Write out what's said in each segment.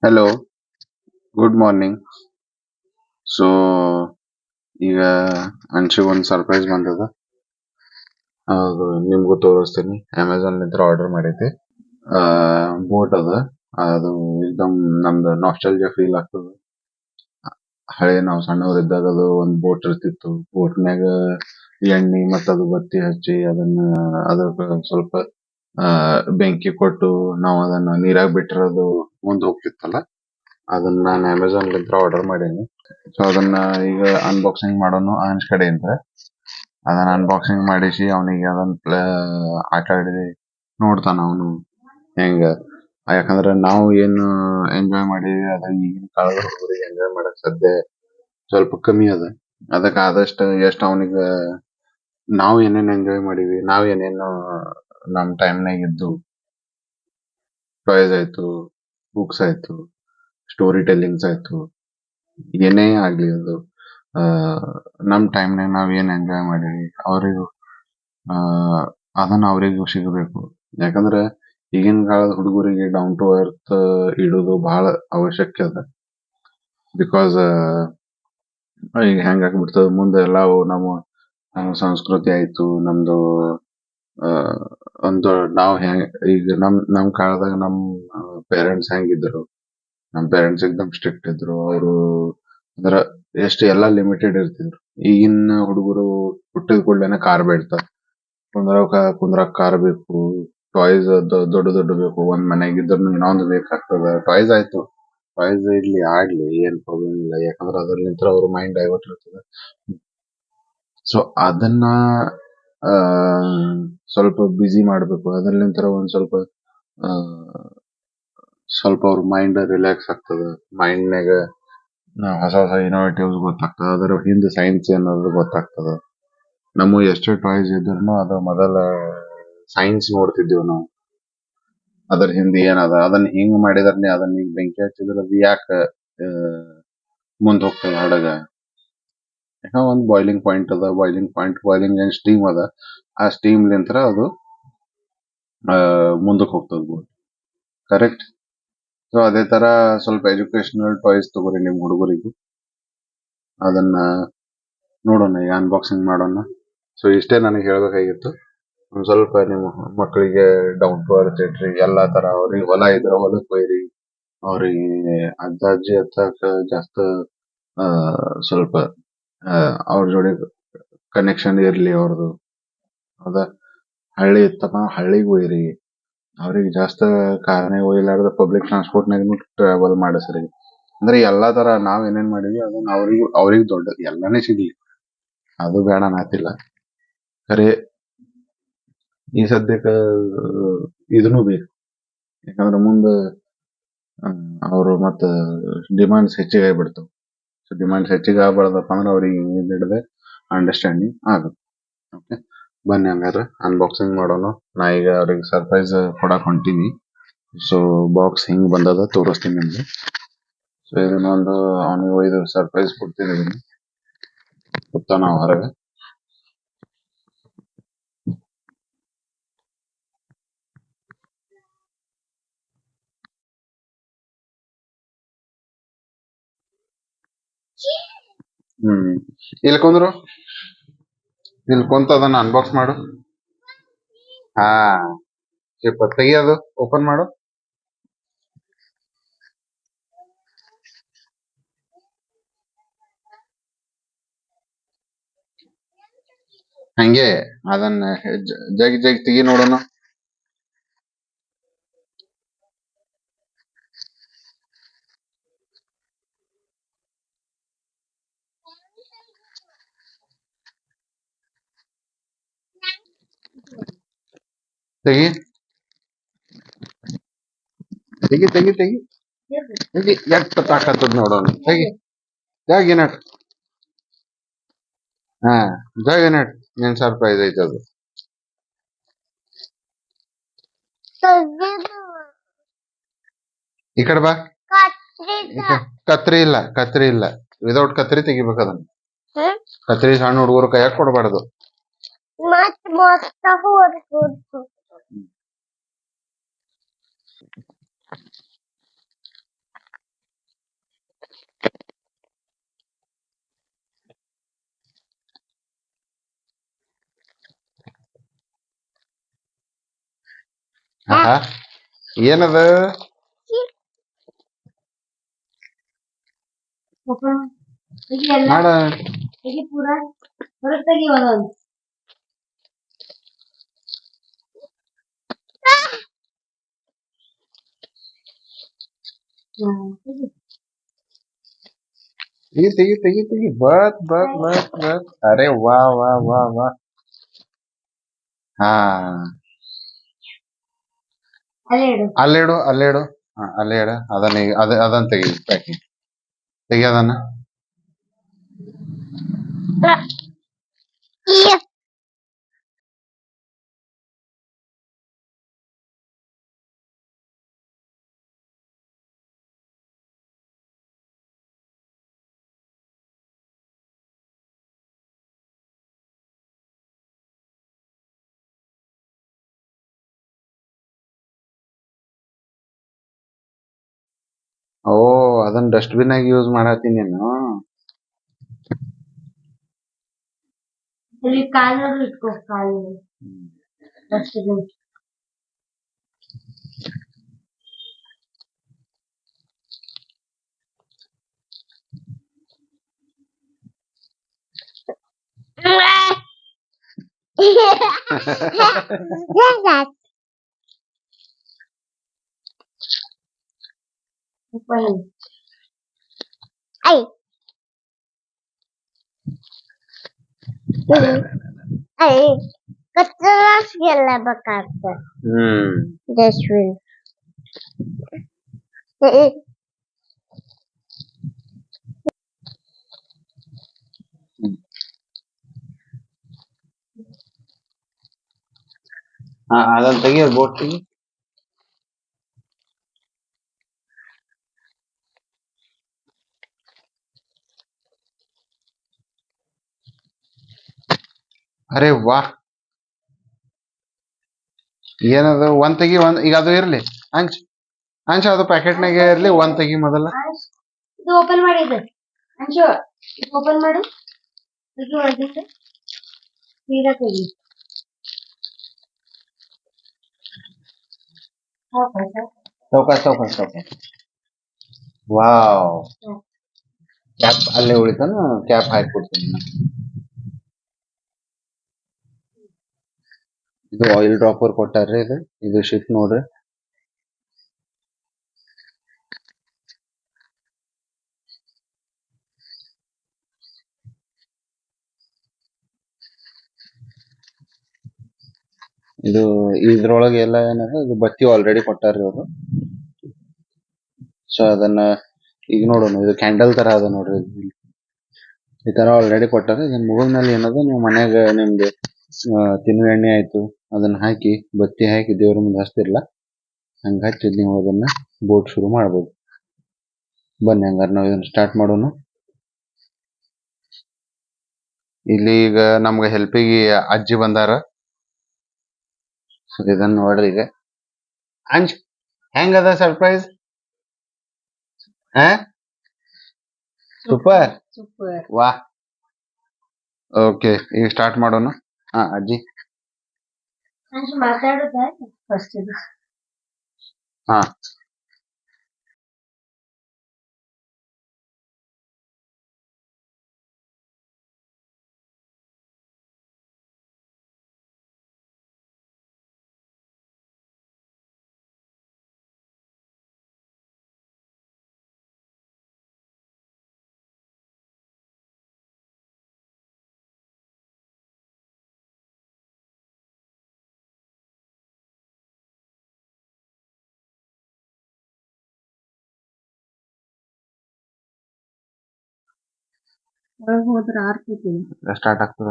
Hello, good morning. So ಈಗ ಅನ್ಶಿಗೆ ಒಂದು surprise ಬಂದದ. ಅದು ನಿಮ್ಗೂ ತೋರಿಸ್ತೀನಿ. ಅಮೆಝಾನ್ ನಿಂತ್ರ ಆರ್ಡರ್ ಮಾಡೈತಿ. ಬೋಟ್ ಅದ. ಅದು ಎಕ್ದಮ್ ನಮ್ದು ನಾಸ್ಟಾಲ್ಜಿಯಾ ಫೀಲ್ ಆಗ್ತದ. ಹಳೆ ನಾವು ಸಣ್ಣವರಿದ್ದಾಗ ಅದು ಒಂದು ಬೋಟ್ ಇರ್ತಿತ್ತು. ಬೋಟ್ನ್ಯಾಗ ಎಣ್ಣೆ ಮತ್ತು ಅದು ಬತ್ತಿ ಹಚ್ಚಿ ಅದನ್ನ ಅದಕ್ಕೆ ಸ್ವಲ್ಪ ಬೆಂಕಿ ಕೊಟ್ಟು ನಾವು ಅದನ್ನ ನೀರಾಗ ಬಿಟ್ರೆ ಅದು ಮುಂದೆ ಹೋಗ್ತಿತ್ತಲ್ಲ. ಅದನ್ನ ನಾನು ಅಮೆಝಾನ್ ಲಿಂತ್ರ ಆರ್ಡರ್ ಮಾಡೀನಿ. ಸೊ ಅದನ್ನ ಈಗ ಅನ್ಬಾಕ್ಸಿಂಗ್ ಮಾಡೋನು ಆಂಜ್ ಕಡೆಯಿಂದ. ಅದನ್ನ ಅನ್ಬಾಕ್ಸಿಂಗ್ ಮಾಡಿಸಿ ಅವನಿಗೆ ಅದನ್ನ ಆಟ ಆಡಿ ನೋಡ್ತಾನ ಅವನು ಹೆಂಗ. ಯಾಕಂದ್ರೆ ನಾವು ಏನು ಎಂಜಾಯ್ ಮಾಡೀವಿ ಅದ ಈಗಿನ ಕಾಲದ ಹುಡುಗರಿಗೆ ಎಂಜಾಯ್ ಮಾಡಕ್ ಸಾಧ್ಯ ಸ್ವಲ್ಪ ಕಮ್ಮಿ ಅದ. ಅದಕ್ಕೆ ಆದಷ್ಟು ಎಷ್ಟು ಅವನಿಗೆ ನಾವು ಏನೇನ್ ಎಂಜಾಯ್ ಮಾಡೀವಿ, ನಾವ್ ಏನೇನು ನಮ್ ಟೈಮ್ನಾಗ ಇದ್ದು ಟಾಯ್ಸ್ ಆಯ್ತು, ಬುಕ್ಸ್ ಆಯ್ತು, ಸ್ಟೋರಿ ಟೆಲ್ಲಿಂಗ್ಸ್ ಆಯ್ತು, ಏನೇ ಆಗ್ಲಿ ಅದು ಆ ನಮ್ ಟೈಮ್ನಾಗ ನಾವ್ ಏನ್ ಎಂಜಾಯ್ ಮಾಡೀವಿ ಅವ್ರಿಗೂ ಆ ಅದನ್ನ ಅವ್ರಿಗೂ ಸಿಗಬೇಕು. ಯಾಕಂದ್ರೆ ಈಗಿನ ಕಾಲದ ಹುಡುಗರಿಗೆ ಡೌನ್ ಟು ಅರ್ತ್ ಇಡುದು ಬಹಳ ಅವಶ್ಯಕ ಅದ. ಬಿಕಾಸ್ ಈಗ ಹೆಂಗ್ ಆಗ್ಬಿಡ್ತದ ಮುಂದೆ ಎಲ್ಲ ನಮ್ಮ ಸಂಸ್ಕೃತಿ ಆಯ್ತು, ನಮ್ದು ಆ ಒಂದು ನಾವ್ ಹೆಂಗ್ ಈಗ ನಮ್ ಕಾಲದಾಗ ನಮ್ ಪೇರೆಂಟ್ಸ್ ಹೆಂಗಿದ್ರು. ನಮ್ ಪೇರೆಂಟ್ಸ್ ಎಕ್ದಮ್ ಸ್ಟ್ರಿಕ್ಟ್ ಇದ್ರು. ಅವರು ಅಂದ್ರ ಎಷ್ಟು ಎಲ್ಲಾ ಲಿಮಿಟೆಡ್ ಇರ್ತಿದ್ರು. ಈಗಿನ ಹುಡುಗರು ಹುಟ್ಟಿದ ಕೂಡ್ಲೇನೆ ಕಾರ್ ಬೇಡ್ತಾರ. ಕುಂದ್ರಕ್ ಕಾರ್ ಬೇಕು, ಟಾಯ್ಸ್ ದೊಡ್ಡ ದೊಡ್ಡ ಬೇಕು. ಒಂದ್ ಮನ್ಯಾಗ ಇದ್ರೂ ಇನ್ನೊಂದು ಬೇಕಾಗ್ತದ. ಟಾಯ್ಸ್ ಆಯ್ತು, ಟಾಯ್ಸ್ ಇರ್ಲಿ ಆಡ್ಲಿ ಏನ್ ಪ್ರಾಬ್ಲಮ್ ಇಲ್ಲ. ಯಾಕಂದ್ರೆ ಅದ್ರಲಿಂತ್ರ ಅವ್ರ ಮೈಂಡ್ ಡೈವರ್ಟ್ ಇರ್ತದೆ. ಸೊ ಅದನ್ನ ಆ ಸ್ವಲ್ಪ ಬಿಸಿ ಮಾಡ್ಬೇಕು. ಅದ್ರಲಿಂತ್ರ ಒಂದ್ ಸ್ವಲ್ಪ ಆ ಸ್ವಲ್ಪ ಅವ್ರ ಮೈಂಡ್ ರಿಲ್ಯಾಕ್ಸ್ ಆಗ್ತದ. ಮೈಂಡ್ನಾಗ ಹೊಸ ಹೊಸ ಇನೋವೇಟಿವ್ಸ್ ಗೊತ್ತಾಗ್ತದ. ಅದ್ರ ಹಿಂದೆ ಸೈನ್ಸ್ ಅನ್ನೋದು ಗೊತ್ತಾಗ್ತದ. ನಮ್ಮ ಎಷ್ಟೇ ಟಾಯ್ಸ್ ಇದ್ರೂ ಅದು ಮೊದಲ ಸೈನ್ಸ್ ನೋಡ್ತಿದ್ದೀವಿ ನಾವು. ಅದ್ರ ಹಿಂದೆ ಏನದ, ಅದನ್ನ ಹಿಂಗ್ ಮಾಡಿದಾರೆ, ಅದನ್ನ ಹಿಂಗ್ ಬೆಂಕಿ ಹಚ್ಚಿದ್ರೆ ಅದು ಯಾಕೆ ಮುಂದ್ ಹೋಗ್ತದ ಹಡಗ. ಒಂದ್ ಬಾಯ್ಲಿಂಗ್ ಪಾಯಿಂಟ್ ಅದ. ಬಾಯ್ಲಿಂಗ್ ಏನ್ ಸ್ಟೀಮ್ ಅದ. ಆ ಸ್ಟೀಮ್ ಲಿಂತ್ರ ಅದು ಮುಂದಕ್ಕೆ ಹೋಗ್ತದ. ಕರೆಕ್ಟ್. ಸೊ ಅದೇ ತರ ಸ್ವಲ್ಪ ಎಜುಕೇಶನಲ್ ಟಾಯ್ಸ್ ತಗೋರಿ ನಿಮ್ ಹುಡುಗರಿಗೆ. ಅದನ್ನ ನೋಡೋಣ, ಈಗ ಅನ್ಬಾಕ್ಸಿಂಗ್ ಮಾಡೋಣ. ಸೊ ಇಷ್ಟೇ ನನಗೆ ಹೇಳ್ಬೇಕಾಗಿತ್ತು. ಒಂದ್ ಸ್ವಲ್ಪ ನಿಮ್ಮ ಮಕ್ಕಳಿಗೆ ಡೌನ್ ಟು ಅರ್ತ್ ಇಟ್ರಿ. ಎಲ್ಲಾ ತರ ಅವ್ರಿಗೆ ಹೊಲ ಇದ್ರ ಹೊಲಕ್ ಒಯ್ರಿ. ಅವ್ರಿಗೆ ಅಜ್ಜ ಅಜ್ಜಿ ಹಚ್ಚಕ್ ಜಾಸ್ತಿ ಸ್ವಲ್ಪ ಅವ್ರ ಜೋಡಿ ಕನೆಕ್ಷನ್ ಇರ್ಲಿ ಅವ್ರದ್ದು. ಹೌದಾ. ಹಳ್ಳಿ ಇತ್ತಪ್ಪ ಹಳ್ಳಿಗೆ ಒಯ್ರಿ. ಅವ್ರಿಗೆ ಜಾಸ್ತಿ ಕಾರ್ನಾಗ ಒಯ್ಲಾರ್ದ ಪಬ್ಲಿಕ್ ಟ್ರಾನ್ಸ್ಪೋರ್ಟ್ ನಾಗ ಟ್ರಾವೆಲ್ ಮಾಡಿಸ್ರಿ. ಅಂದ್ರೆ ಎಲ್ಲಾ ತರ ನಾವ್ ಏನೇನ್ ಮಾಡಿವಿ ಅದನ್ನ ಅವ್ರಿಗೆ ದೊಡ್ಡ ಎಲ್ಲಾನೇ ಸಿಗ್ಲಿ, ಅದು ಬೇಡ ನಾತಿಲ್ಲ. ಖರೆ ಈ ಸದ್ಯಕ್ಕ ಇದನ್ನು ಬೇಕು. ಯಾಕಂದ್ರೆ ಮುಂದೆ ಅವರು ಮತ್ತ ಡಿಮಾಂಡ್ಸ್ ಹೆಚ್ಚಿಗೆ ಆಗ್ಬಿಡ್ತಾವ. ಸೊ ಡಿಮಾಂಡ್ಸ್ ಹೆಚ್ಚಿಗೆ ಆಗ್ಬಾರ್ದಪ್ಪ ಅಂದ್ರೆ ಅವ್ರಿಗೆ ಹಿಡಿದೆ ಅಂಡರ್ಸ್ಟ್ಯಾಂಡಿಂಗ್ ಆಗುತ್ತೆ. ಓಕೆ, ಬನ್ನಿ ಹಂಗಾದ್ರೆ ಅನ್ಬಾಕ್ಸಿಂಗ್ ಮಾಡೋಣ. ನಾ ಈಗ ಅವ್ರಿಗೆ ಸರ್ಪ್ರೈಸ್ ಕೊಡಕ್ ಹೊಂಟೀನಿ. ಸೊ ಬಾಕ್ಸ್ ಹಿಂಗ್ ಬಂದದ ತೋರಿಸ್ತೀನಿ ನಿಮ್ಗೆ. ಸೊ ಇದನ್ನೊಂದು ಅವನಿಗೆ ಒಯ್ದು ಸರ್ಪ್ರೈಸ್ ಕೊಡ್ತಿದೀನಿ. ಗೊತ್ತಾ ನಾವು ಹೊರಗೆ. ಇಲ್ಲಿ ಕುಂದ್ರು, ಇಲ್ಲಿ ಕುಂತ ಅದನ್ನ ಅನ್ಬಾಕ್ಸ್ ಮಾಡು. ಹಾ, ತೆಗಿಯೋದು ಓಪನ್ ಮಾಡು. ಹಂಗೆ ಅದನ್ನ ಜಗ್ ತೆಗಿ ನೋಡೋಣ. ತೆಗಿ ತೆಗಿ ತೆಗಿ ತೆಗಿ ತೆಗಿ. ಎಷ್ಟು ತಾಕತ್ತದ ನೋಡೋಣ. ತೆಗಿ ಜಾಗಿ ನಟ್. ಹಾ, ಜಾಗಿ ನಟ್. ಏನ್ ಸರ್ಪ್ರೈಸ್ ಐತೆ ಅದು. ಈ ಕಡೆ ಬಾ. ಕತ್ರಿ ಇಲ್ಲ ವಿದೌಟ್ ಕತ್ರಿ ತೆಗಿಬೇಕು ಅದನ್ನ. ಕತ್ರಿ ಸಣ್ಣ ಹುಡುಗರು ಕೈಯಾಗ ಕೊಡಬಾರ್ದು. ಆಹಾ ಏನದ ಮಾಡ ತೆಗಿ ಬತ್ ಅರೆ ವಾ ವಾ ವಾ ವಾ ಹಾ ಅಲ್ಲೇಡು ಹಾ ಅಲ್ಲೇ ಇಡ ಅದನ್ನ ಅದನ್ನ ತೆಗಿ ಪ್ಯಾಕಿಂಗ್ ತೆಗಿ ಅದನ್ನ ಓ ಅದನ್ನ ಡಸ್ಟ್ಬಿನ್ ಆಗಿ ಯೂಸ್ ಮಾಡತ್ತೀನಿ ನೀನು Dustbin. ಅದನ್ನ ತೆಗಿ ಬೋಟ್ ತೆಗಿ ಅರೆ ವಾ ಏನದು ಒಂದ್ ತೆಗಿ ಈಗ ಅದು ಇರ್ಲಿ ಅಂಚ್ ಅದು ಪ್ಯಾಕೆಟ್ನಾಗೆ ಇರ್ಲಿ ಒಂದ್ ತೆಗಿ ಮೊದಲ ಇದು ಓಪನ್ ಮಾಡಿದೆ ಅಂಶು ಓಪನ್ ಮಾಡು ಇದು ಒಳಗಿಂದ ಸೀದಾ ತೆಗಿ ಚೌಕ ವಾವ್ ಕ್ಯಾಪ್ ಅಲ್ಲೇ ಉಳಿತಾನ ಕ್ಯಾಪ್ ಹಾಕಿ ಕೊಡ್ತೀನಿ ಇದು ಆಯಿಲ್ ಡ್ರಾಪರ್ ಕೊಟ್ಟಾರ್ರಿ ಇದು ಶಿಫ್ಟ್ ನೋಡ್ರಿ ಇದು ಇದ್ರೊಳಗೆ ಎಲ್ಲ ಏನದ ಇದು ಬತ್ತಿ ಆಲ್ರೆಡಿ ಕೊಟ್ಟಾರ್ರಿ ಅವರು ಸೊ ಅದನ್ನ ಈಗ ನೋಡೋಣ ಇದು ಕ್ಯಾಂಡಲ್ ತರ ಅದ ನೋಡ್ರಿ ಈ ತರ ಆಲ್ರೆಡಿ ಕೊಟ್ಟಾರ ಇದನ್ನ ಮುಗಿದ್ಮೇಲೆ ಏನದ ನೀವು ಮನ್ಯಾಗ ನಿಮ್ಗೆ ತಿನ್ನು ಎಣ್ಣೆ ಆಯ್ತು ಅದನ್ನ ಹಾಕಿ ಬತ್ತಿ ಹಾಕಿ ದೇವ್ರ ಮುಂದೆ ಹಚ್ತಿರ್ಲ ಹಂಗ ಹಚ್ಚಿ ನೀವು ಅದನ್ನ ಬೋಟ್ ಶುರು ಮಾಡ್ಬೋದು ಬನ್ನಿ ಹಂಗಾರ ನಾವು ಇದನ್ನ ಸ್ಟಾರ್ಟ್ ಮಾಡೋಣ ಇಲ್ಲಿ ಈಗ ನಮ್ಗೆ ಹೆಲ್ಪಿಗೆ ಅಜ್ಜಿ ಬಂದಾರ ಇದನ್ನ ನೋಡ್ರಿ ಈಗ ಅಂಜ್ ಹೆಂಗದ ಸರ್ಪ್ರೈಸ್ ಸೂಪರ್ ವಾ ಓಕೆ ಈಗ ಸ್ಟಾರ್ಟ್ ಮಾಡೋಣ ಹಾ ಅಜ್ಜಿ ಅಂಶು ಮಾತಾಡೋದ ಫಸ್ಟ್ ಇದು ಹಾ ಒಳಗೆ ಹೋದ್ರೆ ಆರ್ತೈತಿ ಸ್ಟಾರ್ಟ್ ಆಗ್ತದ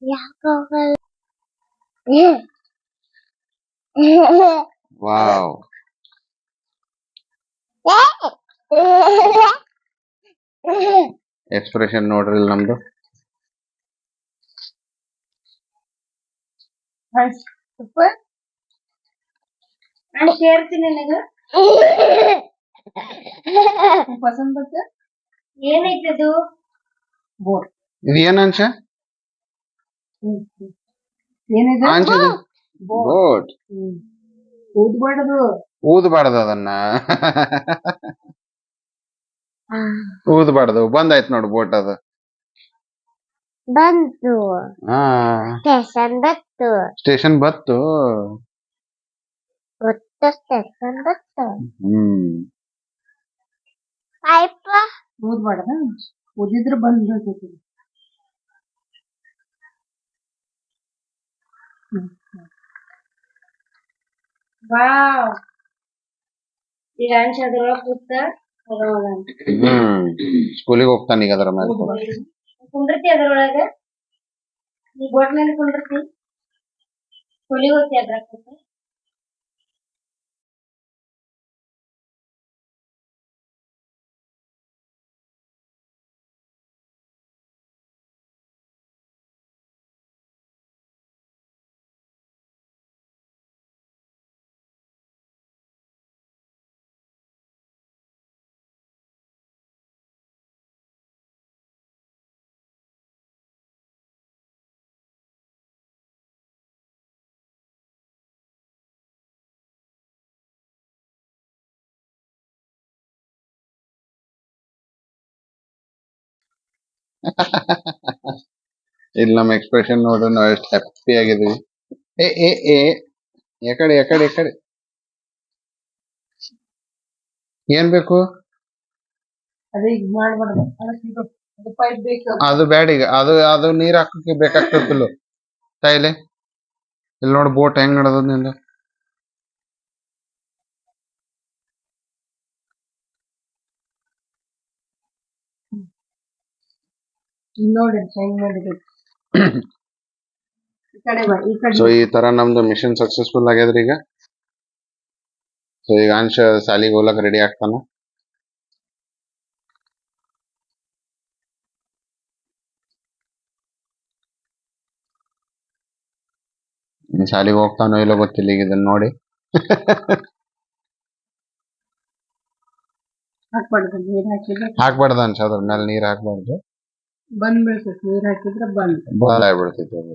ಯಾಕೆ ಹೋಗಲ್ಲ ವಾವ್. ಎಕ್ಸ್ಪ್ರೆಷನ್ ನೋಡ್ರಿ ಇಲ್ಲಿ ನಮ್ದು. ಸೂಪರ್. ನಾನು ಸೇರ್ತೀನಿ ನಿನಗೆ ಪಸಂದ್ ಬತ್ತ. ಏನೈತೆ ಅದು? ಬೋಟ್. ಇದು ಏನ್ ಅಂಶ? ಏನಿದೆ? ಅಂಶ ಬೋಟ್. ಊದ್ಬಾರ್ದು. ಊದ್ಬಾರ್ದು ಅದನ್ನ. ಊದ್ಬಾರ್ದು. ಬಂದಾಯ್ತು ನೋಡು ಬೋಟ್ ಅದು. ಬಂತು. ಹಾ ಸ್ಟೇಷನ್ ಬತ್ತು. ಸ್ಟೇಷನ್ ಬತ್ತು. ಗೊತ್ತ ಸ್ಟೇಷನ್ ಬತ್ತು. ಆಯ್ಪ. ಊದ್ಬಾರ್ದ? ಊದಿದ್ರೆ ಬಂದ್ಬಿಡ್ತೈತಿ. ವಾವ್. ಈಗ ಅಂಶ ಅದ್ರೊಳಗೆ ಕೂತ ಸ್ಕೂಲಿಗೆ ಹೋಗ್ತಾನ ಈಗ ಅದರ ಮೇಲೆ. ಕುಂಡ್ರತಿ ಅದ್ರೊಳಗ. ನೀ ಬೋಟ್ ಮೇಲೆ ಕುಂಡ್ರತಿ. ಸ್ಕೂಲಿಗೆ ಹೋಗ್ತಿ ಅದ್ರಾಗ ಕೂತ. ಇಲ್ಲಿ ನಮ್ಮ ಎಕ್ಸ್ಪ್ರೆಷನ್ ನೋಡ್ರಿ ನಾವು ಎಷ್ಟು ಹ್ಯಾಪಿ ಆಗಿದೀವಿ. ಏ ಏ ಏ ಎಕಡೆ ಎಕಡೆ ಎಕಡೆ ಏನ್ ಬೇಕು? ಅದು ಈಗ ಮಾಡ್ಬಾರ್ದು. ಅದು ಪೈಪ್ ಬೇಕು. ಅದು ಬ್ಯಾಡ ಈಗ. ಅದು ನೀರ್ ಹಾಕಕ್ಕೆ ಬೇಕಾಗ್ತಿಲ್ಲ ತಾಯಿಲೆ. ಇಲ್ಲಿ ನೋಡಿ ಬೋಟ್ ಹೆಂಗ್ ನಡದ ನಿಂದ. ನೋಡಿ ಹೆಂಗ್ ಮಾಡಿದ್ರು. ಈ ಕಡೆ ಬಾ, ಈ ಕಡೆ. ಸೊ ಈ ತರ ನಮ್ದು ಮಿಷನ್ ಸಕ್ಸಸ್ಫುಲ್ ಆಗ್ಯದ್ರಿ ಈಗ. ಸೊ ಈಗ ಅಂಶ ಸಾಲಿಗೆ ಹೋಗ್ಲಕ್ ರೆಡಿ ಆಗ್ತಾನ. ಶಾಲಿಗೆ ಹೋಗ್ತಾನೋ ಇಲ್ಲೋ ಗೊತ್ತಿಲ್ಲ ಈಗ ಇದನ್ನ ನೋಡಿ. ಹಾಕ್ಬಾರ್ದು. ನೀರ್ ಹಾಕಿದ್ರೆ ಹಾಕ್ಬಾರ್ದು ಅಂಶ ಅದ್ರ ಮೇಲೆ ನೀರ್ ಹಾಕ್ಬಾರ್ದು. ಬಂದ್ ಬೀಳ್ತೈತಿ. ನೀರ್ ಹಾಕಿದ್ರೆ ಬಂದ್ ಆಗ್ಬಿಡ್ತೈತಿ ಅದು.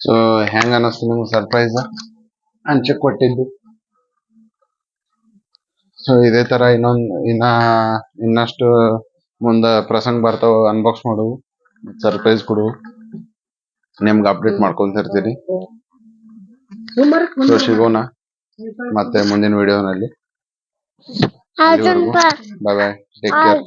ಸೊ ಹೆಂಗ ಅನಸ್ತು ನಿಮ್ಗೆ ಸರ್ಪ್ರೈಸ್ ಅಂಚಕ್ ಕೊಟ್ಟಿದ್ದು? ಸೊ ಇದೇ ತರ ಇನ್ನಷ್ಟು ಮುಂದ ಪ್ರಸಂಗ ಬರ್ತಾವ, ಅನ್ಬಾಕ್ಸ್ ಮಾಡುವು, ಸರ್ಪ್ರೈಸ್ ಕೊಡು, ನಿಮ್ಗೆ ಅಪ್ಡೇಟ್ ಮಾಡ್ಕೊಂತಿರ್ತೀನಿ. ಸೊ ಸಿಗೋಣ ಮತ್ತೆ ಮುಂದಿನ ವಿಡಿಯೋನಲ್ಲಿ. ಬಾಯ್ ಬಾಯ್, ಟೇಕ್ ಕೇರ್.